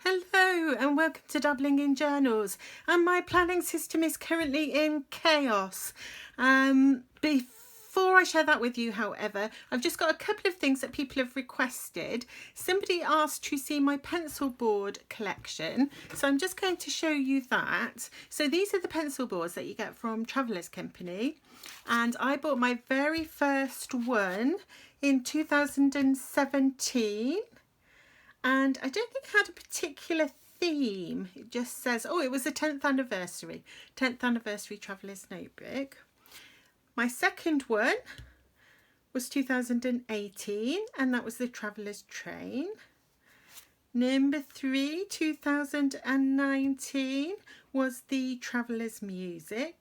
Hello and welcome to Dabbling in Journals, and my planning system is currently in chaos. Before I share that with you, however, I've just got a couple of things that people have requested. Somebody asked to see my pencil board collection, so I'm just going to show you that. So these are the pencil boards that you get from Travellers Company, and I bought my very first one in 2017. And I don't think it had a particular theme. It just says, oh, it was the 10th anniversary Travellers Notebook. My second one was 2018, and that was the Travellers Train. Number 3, 2019, was the Travellers Music.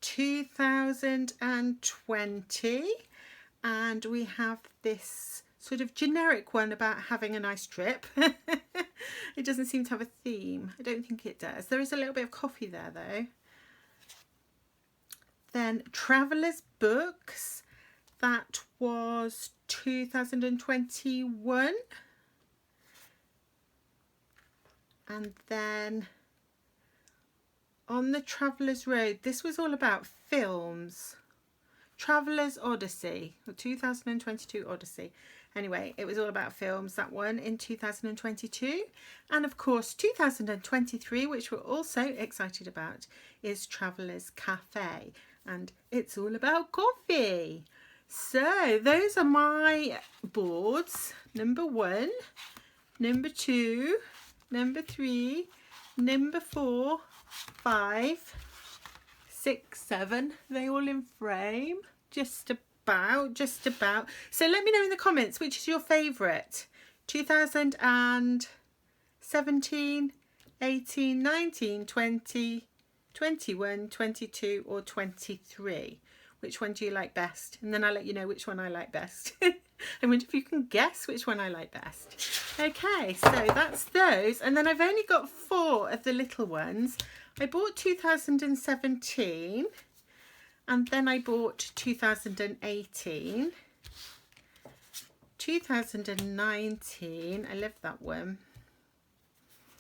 2020, and we have this sort of generic one about having a nice trip. It doesn't seem to have a theme. I don't think it does. There is a little bit of coffee there though. Then Travellers Books, that was 2021. And then On the Travellers Road, this was all about films. Traveller's Odyssey, or 2022 Odyssey. Anyway, it was all about films, that one in 2022. And of course, 2023, which we're also excited about, is Travellers Cafe. And it's all about coffee. So those are my boards. Number 1, number 2, number 3, number 4, 5, 6, 7. They all in frame, just about. So let me know in the comments which is your favourite. 2017, 18, 19, 20, 21, 22 or 23. Which one do you like best? And then I'll let you know which one I like best. I wonder if you can guess which one I like best. Okay, so that's those. And then I've only got 4 of the little ones. I bought 2017, and then I bought 2018, 2019, I love that one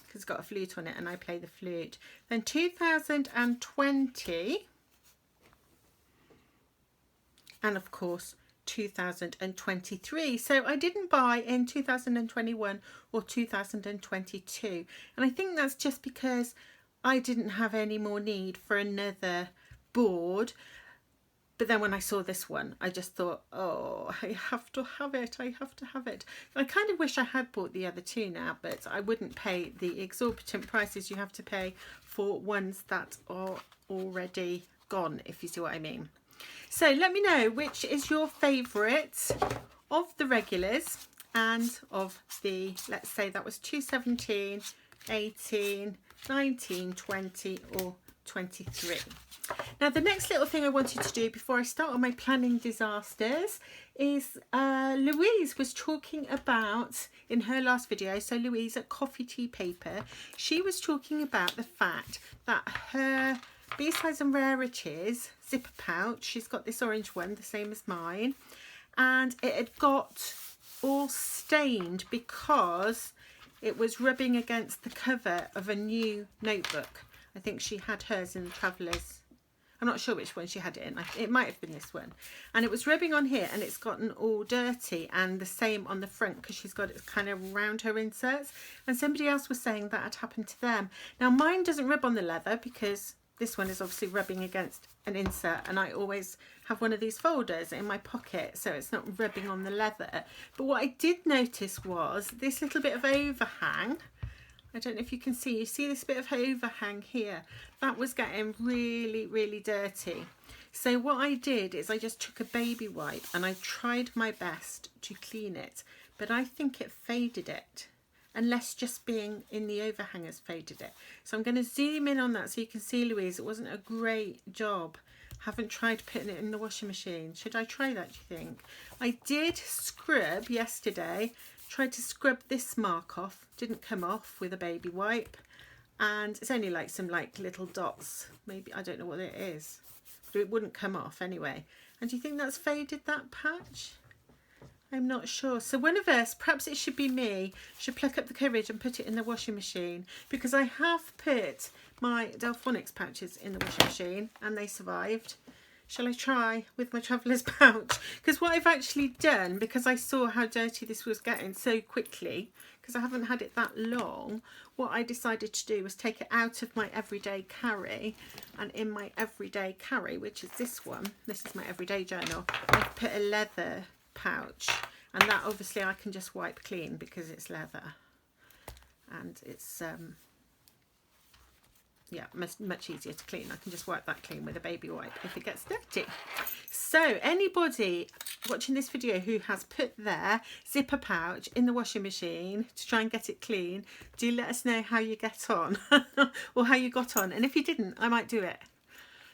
because it's got a flute on it and I play the flute. Then 2020, and of course 2023. So I didn't buy in 2021 or 2022, and I think that's just because I didn't have any more need for another board. But then when I saw this one, I just thought, oh, I have to have it. I kind of wish I had bought the other 2 now, but I wouldn't pay the exorbitant prices you have to pay for ones that are already gone, if you see what I mean. So let me know which is your favourite of the regulars and of the, let's say that was 2017, 18, 19, 20 or 23. Now the next little thing I wanted to do before I start on my planning disasters is Louise was talking about, in her last video, so Louise at Coffee Tea Paper, she was talking about the fact that her B-Sides and Rarities zipper pouch, she's got this orange one, the same as mine, and it had got all stained because it was rubbing against the cover of a new notebook. I think she had hers in the Travellers. I'm not sure which one she had it in. It might have been this one. And it was rubbing on here and it's gotten all dirty, and the same on the front because she's got it kind of around her inserts. And somebody else was saying that had happened to them. Now mine doesn't rub on the leather because this one is obviously rubbing against an insert, and I always have one of these folders in my pocket so it's not rubbing on the leather. But what I did notice was this little bit of overhang. I don't know if you can see, you see this bit of overhang here, that was getting really dirty. So what I did is I just took a baby wipe and I tried my best to clean it, but I think it faded it, unless just being in the overhang has faded it. So I'm going to zoom in on that so you can see, Louise, it wasn't a great job. Haven't tried putting it in the washing machine. Should I try that, do you think? I did scrub yesterday. Tried to scrub this mark off, didn't come off with a baby wipe, and it's only like some little dots, maybe, I don't know what it is, but it wouldn't come off anyway. And do you think that's faded that patch? I'm not sure. So one of us, perhaps it should be me, should pluck up the courage and put it in the washing machine, because I have put my Delphonics pouches in the washing machine and they survived. Shall I try with my traveller's pouch? Because what I've actually done, because I saw how dirty this was getting so quickly, because I haven't had it that long, what I decided to do was take it out of my everyday carry, and in my everyday carry, which is this one, this is my everyday journal, I've put a leather pouch, and that obviously I can just wipe clean because it's leather, and it's yeah, much easier to clean. I can just wipe that clean with a baby wipe if it gets dirty. So anybody watching this video who has put their zipper pouch in the washing machine to try and get it clean, do let us know how you get on or how you got on. And if you didn't, I might do it.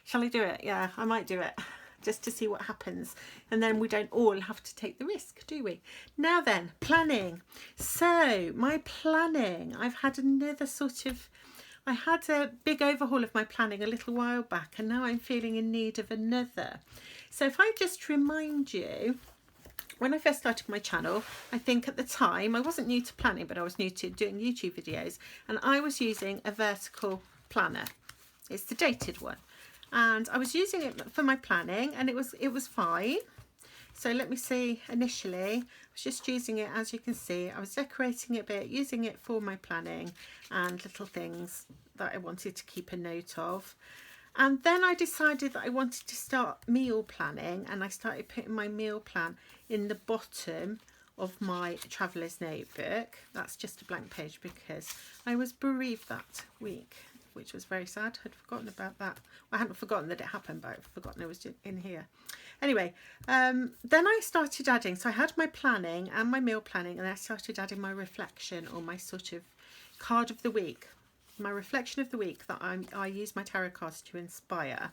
Shall I do it? Yeah, I might do it, just to see what happens, and then we don't all have to take the risk, do we? Now then, planning. So my planning, I've had another sort of, I had a big overhaul of my planning a little while back, and now I'm feeling in need of another. So if I just remind you, when I first started my channel, I think at the time I wasn't new to planning, but I was new to doing YouTube videos, and I was using a vertical planner. It's the dated one, and I was using it for my planning, and it was fine. So let me see, initially I was just using it, as you can see, I was decorating it a bit, using it for my planning and little things that I wanted to keep a note of. And then I decided that I wanted to start meal planning, and I started putting my meal plan in the bottom of my traveller's notebook. That's just a blank page because I was bereaved that week, which was very sad. I'd forgotten about that. Well, I hadn't forgotten that it happened, but I'd forgotten it was in here. Anyway, then I started adding, so I had my planning and my meal planning, and I started adding my reflection, or my sort of card of the week, my reflection of the week that I use my tarot cards to inspire.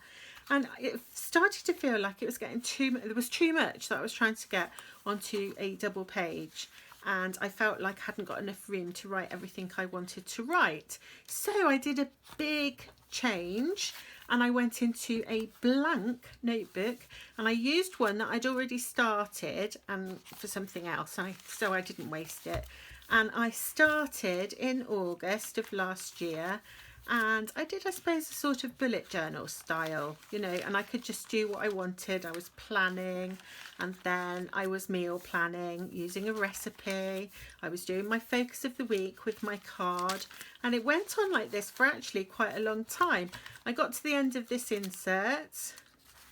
And it started to feel like it was getting there was too much that I was trying to get onto a double page, and I felt like I hadn't got enough room to write everything I wanted to write. So I did a big change, and I went into a blank notebook, and I used one that I'd already started and for something else, so I didn't waste it. And I started in August of last year, and I did, I suppose, a sort of bullet journal style, you know, and I could just do what I wanted. I was planning, and then I was meal planning using a recipe. I was doing my focus of the week with my card, and it went on like this for actually quite a long time. I got to the end of this insert,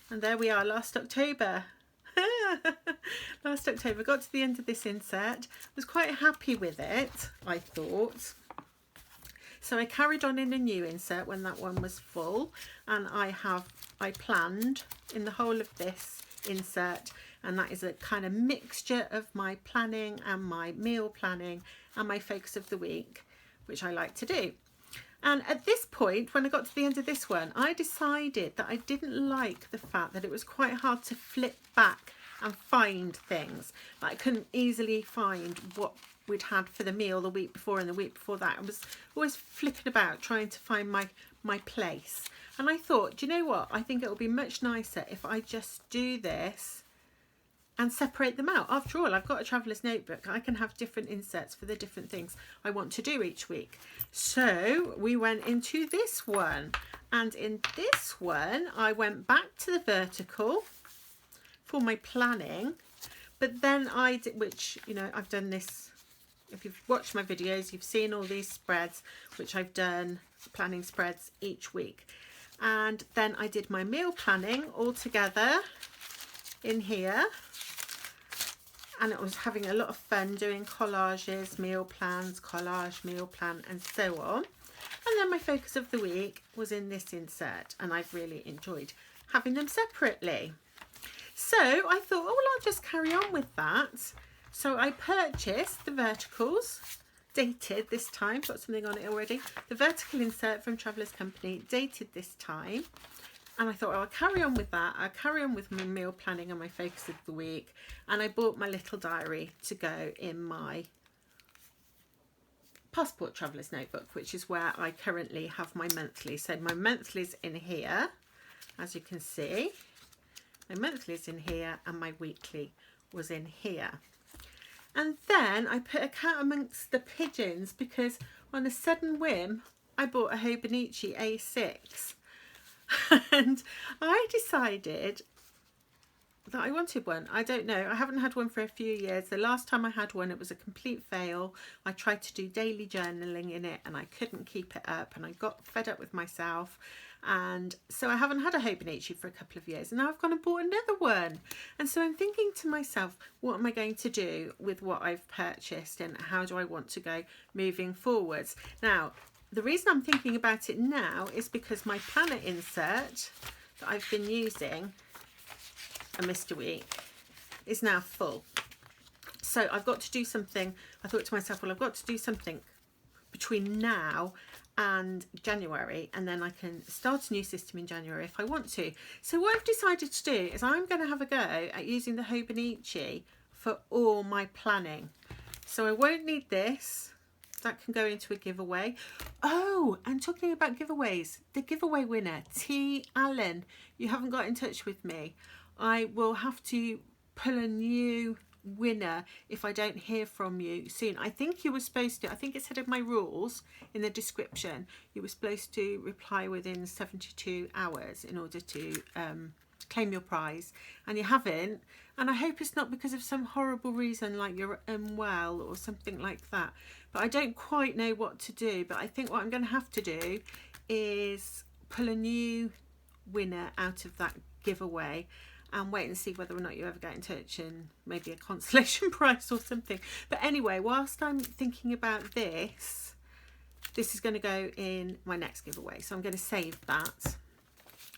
and there we are, last October. Last October, got to the end of this insert, was quite happy with it, I thought. So I carried on in a new insert when that one was full, and I planned in the whole of this insert, and that is a kind of mixture of my planning and my meal planning and my focus of the week, which I like to do. And at this point, when I got to the end of this one, I decided that I didn't like the fact that it was quite hard to flip back and find things. Like I couldn't easily find what we'd had for the meal the week before and the week before that. I was always flipping about trying to find my place. And I thought, do you know what? I think it will be much nicer if I just do this and separate them out. After all, I've got a traveller's notebook. I can have different inserts for the different things I want to do each week. So we went into this one, and in this one I went back to the vertical for my planning, but then I did, which, you know, I've done this, if you've watched my videos, you've seen all these spreads, which I've done planning spreads each week. And then I did my meal planning all together in here, and I was having a lot of fun doing collages, meal plans, collage, meal plan, and so on. And then my focus of the week was in this insert, and I've really enjoyed having them separately. So I thought, oh, well, I'll just carry on with that. So I purchased the verticals, dated this time, got something on it already. The vertical insert from Travellers Company, dated this time. And I thought, oh, I'll carry on with that. I'll carry on with my meal planning and my focus of the week. And I bought my little diary to go in my Passport Traveller's Notebook, which is where I currently have my monthly. So my monthly's in here, as you can see. My monthly's in here, and my weekly was in here. And then I put a cat amongst the pigeons because on a sudden whim I bought a Hobonichi A6 and I decided that I wanted one. I don't know, I haven't had one for a few years. The last time I had one, it was a complete fail. I tried to do daily journaling in it and I couldn't keep it up, and I got fed up with myself, and so I haven't had a Hobonichi for a couple of years, and now I've gone and bought another one. And so I'm thinking to myself, what am I going to do with what I've purchased, and how do I want to go moving forwards? Now, the reason I'm thinking about it now is because my planner insert that I've been using a Mr. Week is now full. So I've got to do something. I thought to myself, well, I've got to do something between now and January, and then I can start a new system in January if I want to. So what I've decided to do is I'm going to have a go at using the Hobonichi for all my planning. So I won't need this. That can go into a giveaway. Oh, and talking about giveaways, the giveaway winner, T. Allen, you haven't got in touch with me. I will have to pull a new winner if I don't hear from you soon. I think you were supposed to, I think it said in my rules in the description, you were supposed to reply within 72 hours in order to claim your prize, and you haven't. And I hope it's not because of some horrible reason like you're unwell or something like that. But I don't quite know what to do. But I think what I'm going to have to do is pull a new winner out of that giveaway and wait and see whether or not you ever get in touch, and maybe a consolation prize or something. But anyway, whilst I'm thinking about this is going to go in my next giveaway. So I'm going to save that.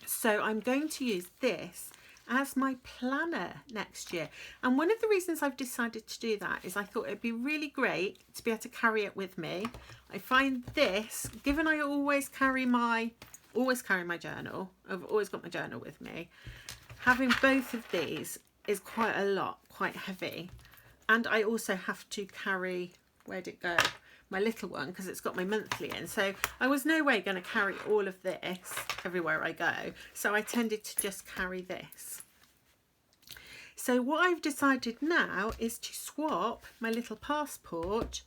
So I'm going to use this as my planner next year. And one of the reasons I've decided to do that is I thought it'd be really great to be able to carry it with me. I find this, given I always carry my journal, I've always got my journal with me, having both of these is quite a lot, quite heavy. And I also have to carry, where'd it go? My little one, because it's got my monthly in. So I was no way going to carry all of this everywhere I go. So I tended to just carry this. So what I've decided now is to swap my little passport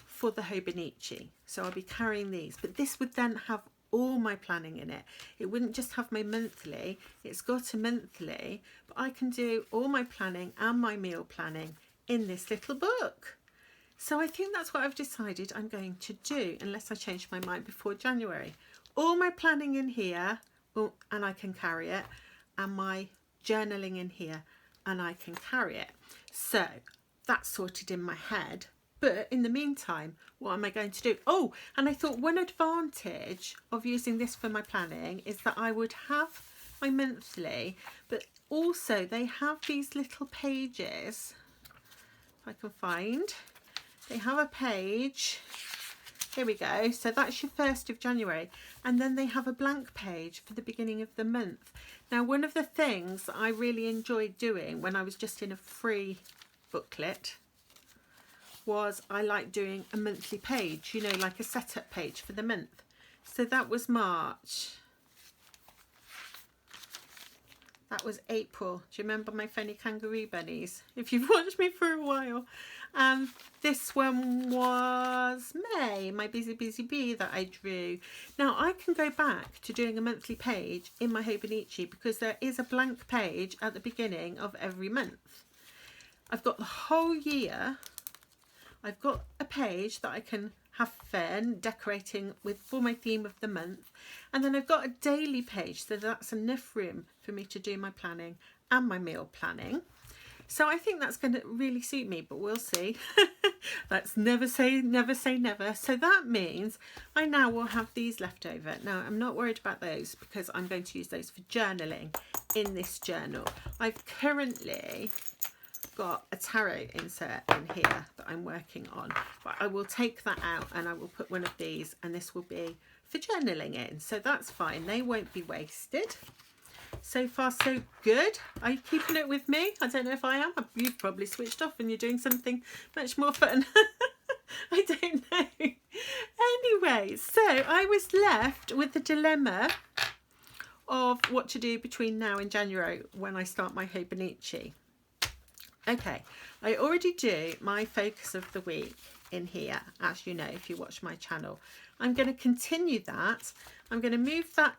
for the Hobonichi. So I'll be carrying these, but this would then have all my planning in it. It wouldn't just have my monthly. It's got a monthly, but I can do all my planning and my meal planning in this little book. So I think that's what I've decided I'm going to do, unless I change my mind before January. All my planning in here, and I can carry it, and my journaling in here, and I can carry it. So that's sorted in my head. But in the meantime, what am I going to do? Oh, and I thought one advantage of using this for my planning is that I would have my monthly, but also they have these little pages, if I can find. They have a page. Here we go. So that's your 1st of January. And then they have a blank page for the beginning of the month. Now, one of the things that I really enjoyed doing when I was just in a free booklet was I like doing a monthly page, you know, like a setup page for the month. So that was March. That was April. Do you remember my funny kangaroo bunnies? If you've watched me for a while. This one was May, my busy bee that I drew. Now I can go back to doing a monthly page in my Hobonichi because there is a blank page at the beginning of every month. I've got the whole year. I've got a page that I can have fun decorating with for my theme of the month, and then I've got a daily page, so that's enough room for me to do my planning and my meal planning. So I think that's going to really suit me, but we'll see. Let's never say never. So that means I now will have these left over. Now I'm not worried about those because I'm going to use those for journaling in this journal. I've currently got a tarot insert in here that I'm working on, but I will take that out and I will put one of these, and this will be for journaling in, so that's fine. They won't be wasted. So far so good. Are you keeping it with me? I don't know if I am. You've probably switched off and you're doing something much more fun. I don't know. Anyway, so I was left with the dilemma of what to do between now and January when I start my Hobonichi. Okay, I already do my focus of the week in here, as you know, if you watch my channel. I'm going to continue that. I'm going to move that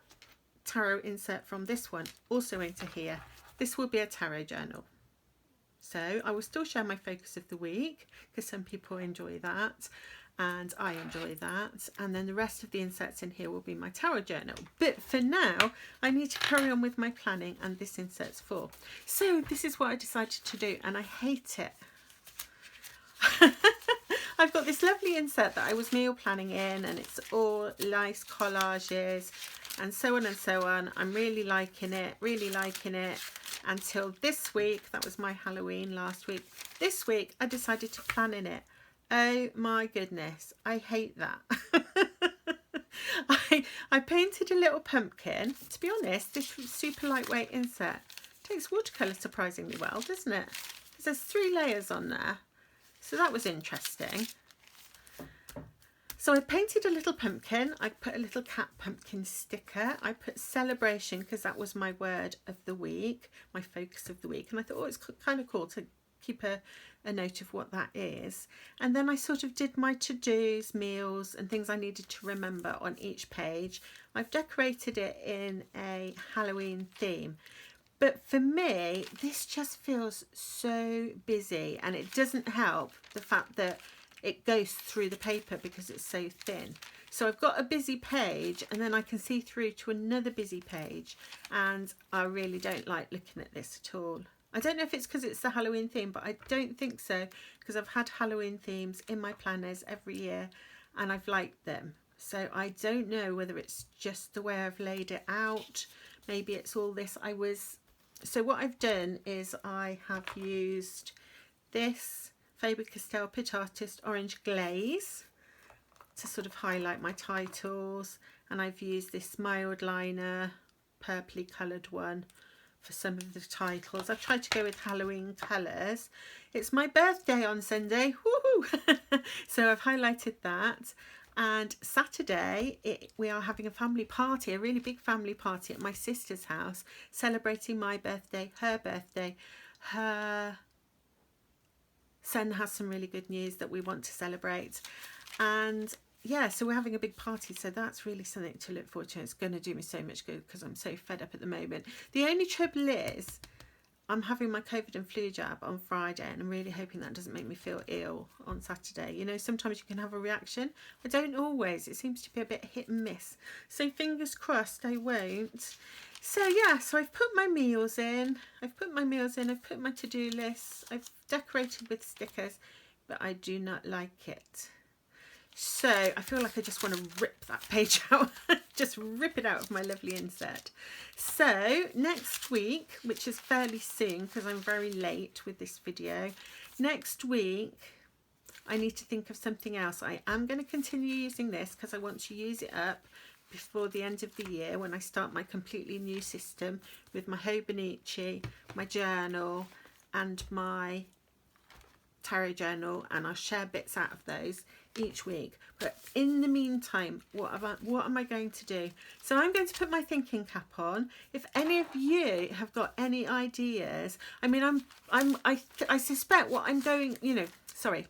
tarot insert from this one also into here. This will be a tarot journal. So I will still share my focus of the week because some people enjoy that and I enjoy that. And then the rest of the inserts in here will be my tarot journal. But for now, I need to carry on with my planning and this insert's for. So this is what I decided to do and I hate it. I've got this lovely insert that I was meal planning in and it's all nice collages and so on and so on. I'm really liking it until this week. That was my Halloween last week. This week I decided to plan in it. Oh my goodness, I hate that. I painted a little pumpkin. To be honest, this super lightweight insert takes watercolour surprisingly well, doesn't it? Because there's 3 layers on there. So that was interesting. So I painted a little pumpkin. I put a little cat pumpkin sticker. I put celebration because that was my word of the week, my focus of the week. And I thought, oh, it's kind of cool to keep a note of what that is. And then I sort of did my to-dos, meals and things I needed to remember on each page. I've decorated it in a Halloween theme. But for me, this just feels so busy and it doesn't help the fact that it goes through the paper because it's so thin. So I've got a busy page and then I can see through to another busy page and I really don't like looking at this at all. I don't know if it's because it's the Halloween theme, but I don't think so because I've had Halloween themes in my planners every year and I've liked them. So I don't know whether it's just the way I've laid it out. Maybe it's all this. So what I've done is I have used this Faber-Castell Pit Artist Orange Glaze to sort of highlight my titles, and I've used this mild liner purpley coloured one for some of the titles. I've tried to go with Halloween colours. It's my birthday on Sunday, woohoo! So I've highlighted that. And Saturday we are having a family party, a really big family party at my sister's house, celebrating my birthday, her birthday. Her son has some really good news that we want to celebrate, and yeah, so we're having a big party, so that's really something to look forward to. It's going to do me so much good because I'm so fed up at the moment. The only trouble is I'm having my COVID and flu jab on Friday and I'm really hoping that doesn't make me feel ill on Saturday. You know, sometimes you can have a reaction. I don't always. It seems to be a bit hit and miss. So fingers crossed I won't. So yeah, so I've put my meals in. I've put my to-do lists. I've decorated with stickers, but I do not like it. So I feel like I just want to rip that page out, just rip it out of my lovely insert. So next week, which is fairly soon because I'm very late with this video, next week I need to think of something else. I am going to continue using this because I want to use it up before the end of the year when I start my completely new system with my Hobonichi, my journal and my tarot journal, and I'll share bits out of those each week. But in the meantime, what am I going to do? So I'm going to put my thinking cap on. If any of you have got any ideas, I mean, I suspect what I'm going, sorry.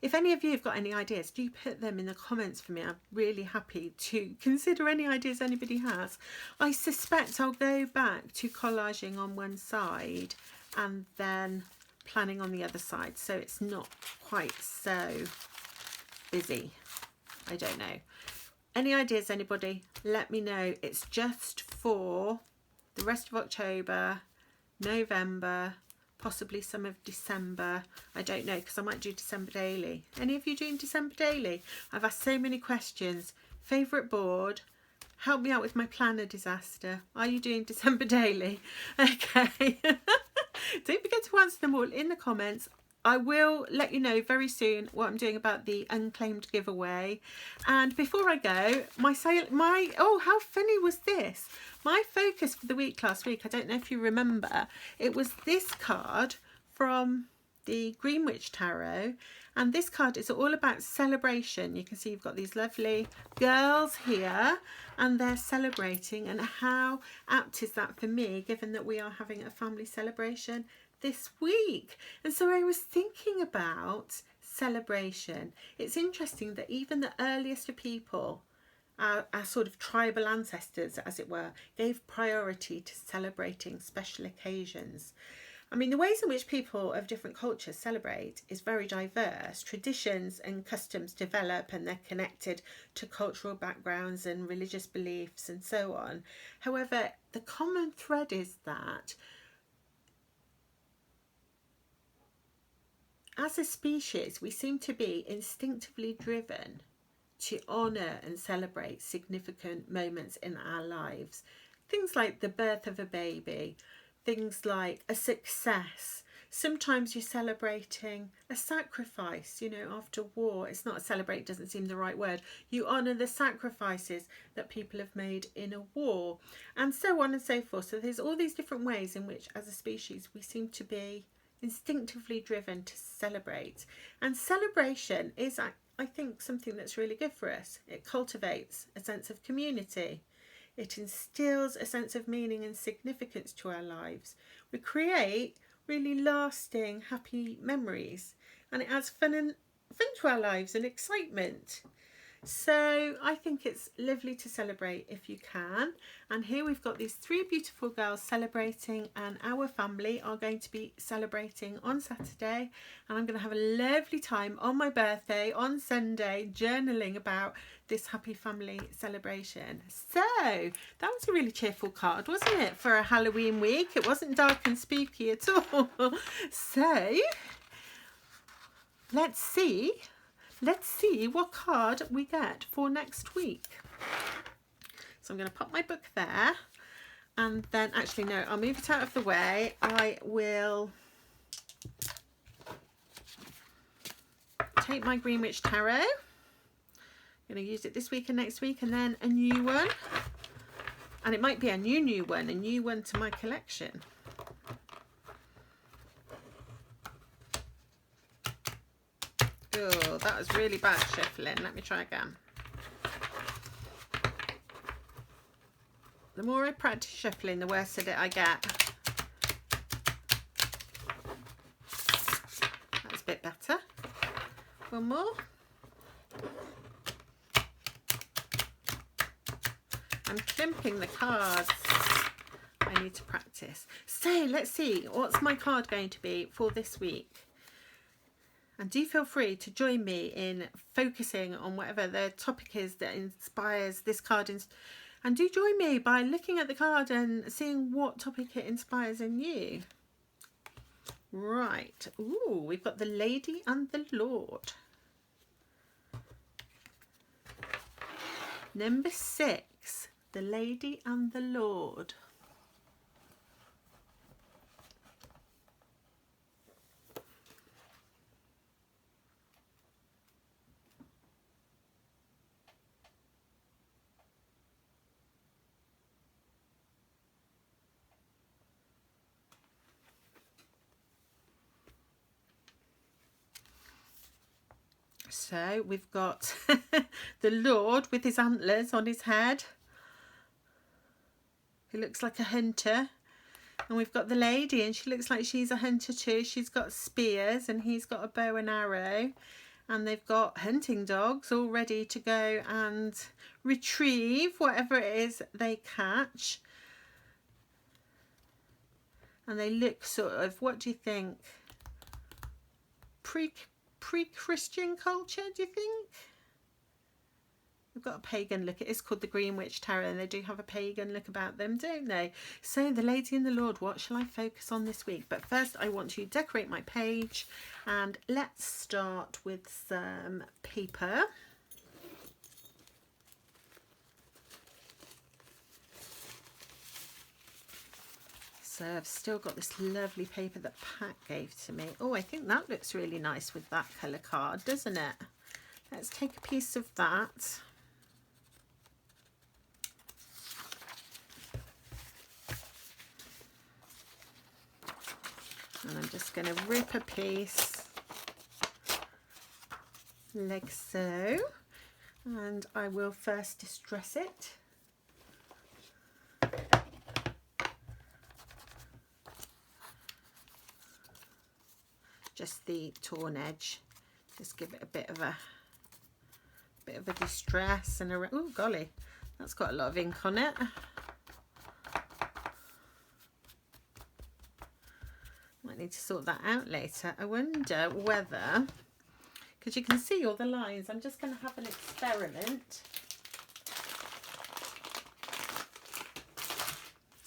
If any of you have got any ideas, do put them in the comments for me. I'm really happy to consider any ideas anybody has. I suspect I'll go back to collaging on one side and then planning on the other side, so it's not quite so busy. I don't know. Any ideas, anybody? Let me know. It's just for the rest of October, November, possibly some of December. I don't know, because I might do December daily. Any of you doing December daily? I've asked so many questions. Favourite board? Help me out with my planner disaster. Are you doing December daily? Okay. Don't forget to answer them all in the comments. I will let you know very soon what I'm doing about the unclaimed giveaway. And before I go, oh, how funny was this? My focus for the week last week, I don't know if you remember, it was this card from the Greenwich Tarot. And this card is all about celebration. You can see you've got these lovely girls here and they're celebrating. And how apt is that for me, given that we are having a family celebration? this week. And so I was thinking about celebration. It's interesting that even the earliest of people, our sort of tribal ancestors, as it were, gave priority to celebrating special occasions. I mean, the ways in which people of different cultures celebrate is very diverse. Traditions and customs develop, and they're connected to cultural backgrounds and religious beliefs and so on. However, the common thread is that as a species, we seem to be instinctively driven to honour and celebrate significant moments in our lives. Things like the birth of a baby, things like a success. Sometimes you're celebrating a sacrifice, you know, after war. It's not a celebrate, doesn't seem the right word. You honour the sacrifices that people have made in a war, and so on and so forth. So there's all these different ways in which, as a species, we seem to be instinctively driven to celebrate. And celebration is, I think, something that's really good for us. It cultivates a sense of community. It instills a sense of meaning and significance to our lives. We create really lasting, happy memories, and it adds fun to our lives and excitement. So I think it's lovely to celebrate if you can. And here we've got these three beautiful girls celebrating, and our family are going to be celebrating on Saturday, and I'm going to have a lovely time on my birthday on Sunday journaling about this happy family celebration. So that was a really cheerful card, wasn't it, for a Halloween week? It wasn't dark and spooky at all. So let's see what card we get for next week. So I'm going to pop my book there, and then actually no, I'll move it out of the way. I will take my Greenwich Tarot. I'm going to use it this week and next week, and then a new one, and it might be a new one to my collection. Oh, that was really bad shuffling. Let me try again. The more I practice shuffling, the worse at it I get. That's a bit better. One more. I'm crimping the cards. I need to practice. So let's see, what's my card going to be for this week? And do feel free to join me in focusing on whatever the topic is that inspires this card. And do join me by looking at the card and seeing what topic it inspires in you. Right. Ooh, we've got the Lady and the Lord. Number 6, the Lady and the Lord. So we've got the Lord with his antlers on his head. He looks like a hunter. And we've got the lady, and she looks like she's a hunter too. She's got spears and he's got a bow and arrow. And they've got hunting dogs all ready to go and retrieve whatever it is they catch. And they look sort of, what do you think? Pre-Christian culture, do you think? They've got a pagan look. It is called the Greenwich Tarot, and they do have a pagan look about them, don't they? So the Lady and the Lord, what shall I focus on this week? But first I want to decorate my page, and let's start with some paper. So I've still got this lovely paper that Pat gave to me. Oh, I think that looks really nice with that colour card, doesn't it? Let's take a piece of that. And I'm just going to rip a piece like so. And I will first distress it. just the torn edge. Just give it a bit of a distress and a, oh golly, that's got a lot of ink on it. Might need to sort that out later. I wonder whether, because you can see all the lines, I'm just going to have an experiment.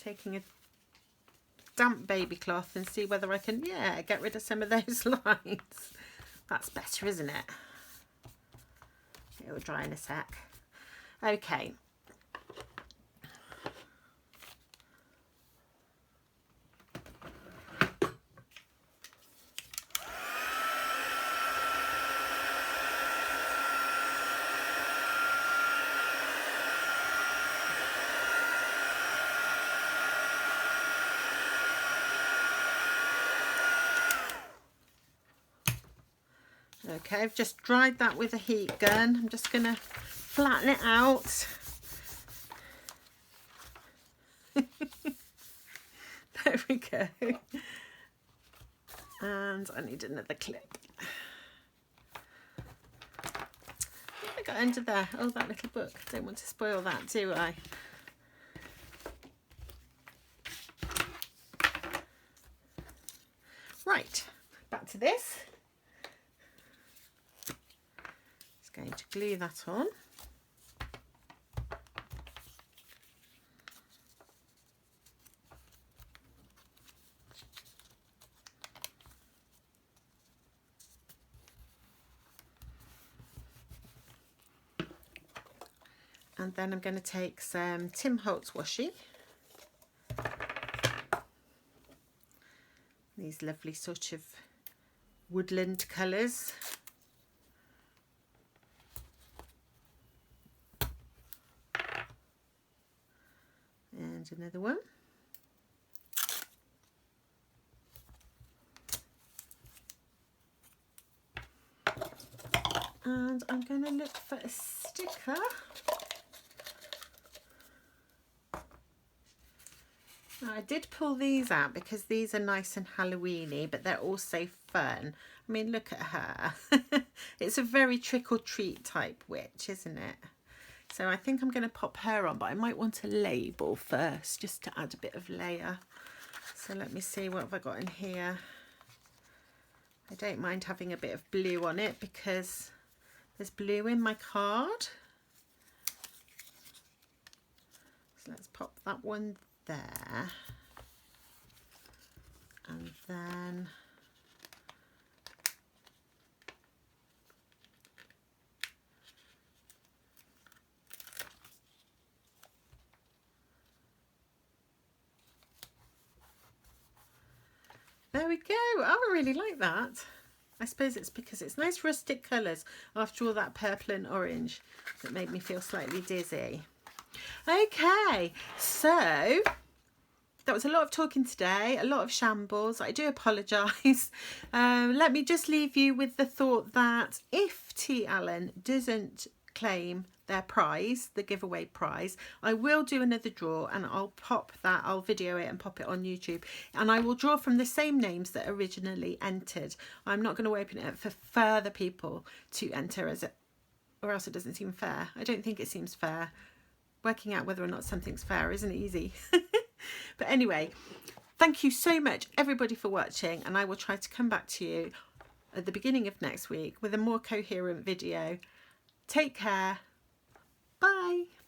Taking a damp baby cloth and see whether I can, yeah, get rid of some of those lines. That's better, isn't it? It will dry in a sec. Okay. Okay, I've just dried that with a heat gun. I'm just going to flatten it out. There we go. And I need another clip. What have I got under there? Oh, that little book. I don't want to spoil that, do I? Right, back to this. Going to glue that on. And then I'm going to take some Tim Holtz washi. These lovely sort of woodland colours. And another one. And I'm going to look for a sticker. Now, I did pull these out because these are nice and Halloweeny, but they're also fun. I mean, look at her. It's a very trick or treat type witch, isn't it? So I think I'm going to pop her on, but I might want a label first just to add a bit of layer. So let me see, what have I got in here? I don't mind having a bit of blue on it because there's blue in my card. So let's pop that one there. And then there we go. Oh, I really like that. I suppose it's because it's nice rustic colours after all that purple and orange that made me feel slightly dizzy. Okay, so that was a lot of talking today, a lot of shambles. I do apologise. Let me just leave you with the thought that if T. Allen doesn't claim their prize, the giveaway prize, I will do another draw and I'll pop that, I'll video it and pop it on YouTube, and I will draw from the same names that originally entered. I'm not going to open it up for further people to enter, as it, or else it doesn't seem fair. I don't think it seems fair. Working out whether or not something's fair isn't easy. But anyway, thank you so much everybody for watching, and I will try to come back to you at the beginning of next week with a more coherent video. Take care. Bye.